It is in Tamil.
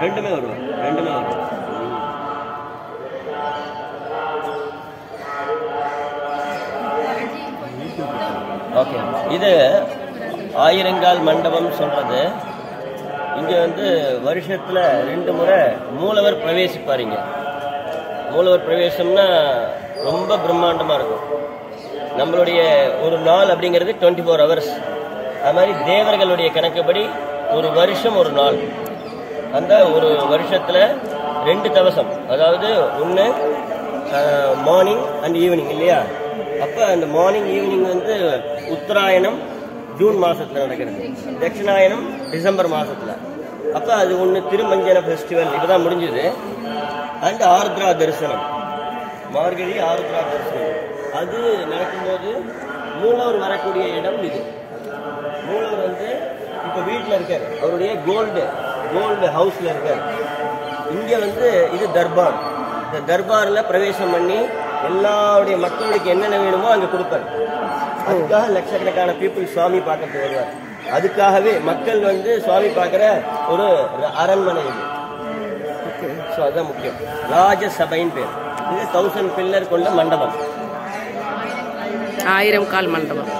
ரெண்டுமே வருவார். ஓகே, இது ஆயிரங்கால் மண்டபம் சொல்றது. இங்க வந்து வருஷத்துல 2 முறை மூலவர் பிரவேசிப்பாருங்க. மூலவர் பிரவேசம்னா ரொம்ப பிரம்மாண்டமா இருக்கும். நம்மளுடைய ஒரு நாள் அப்படிங்கிறது 24 hours. அது மாதிரி தேவர்களுடைய கணக்குப்படி ஒரு வருஷம் ஒரு நாள். அந்த ஒரு வருஷத்துல 2 தவசம், அதாவது ஒன்று மார்னிங் அண்ட் ஈவினிங் இல்லையா? அப்போ அந்த மார்னிங் ஈவினிங் வந்து உத்தராயணம் ஜூன் மாசத்துல நடக்கிறது, தட்சிணாயனம் டிசம்பர் மாசத்துல. அப்போ அது ஒன்று திருமஞ்சன ஃபெஸ்டிவல் இப்போதான் முடிஞ்சது. அண்ட் ஆருத்ரா தரிசனம், மார்கழி ஆருத்ரா தரிசனம் அது நடக்கும்போது மூலவர் வரக்கூடிய இடம் இது. மூலவர் வந்து இப்போ வீட்டில் இருக்கார், அவருடைய கோல்டு ஹவுஸ்ல இருக்கார். இங்க வந்து இது தர்பார். இந்த தர்பார்ல பிரவேசம் பண்ணி எல்லாருடைய மக்களுக்கு என்னென்ன வேணுமோ அங்க கொடுப்பார். அதுக்காக லட்சக்கணக்கான பீப்புள் சுவாமி பார்க்கறது வருவார். அதுக்காகவே மக்கள் வந்து சுவாமி பார்க்கிற ஒரு அரண்மனை இது. ஸோ அதுதான் முக்கியம். ராஜசபைன்னு பேர். இது 1000 பில்லர் கொண்ட மண்டபம், 1000 கால் மண்டபம்.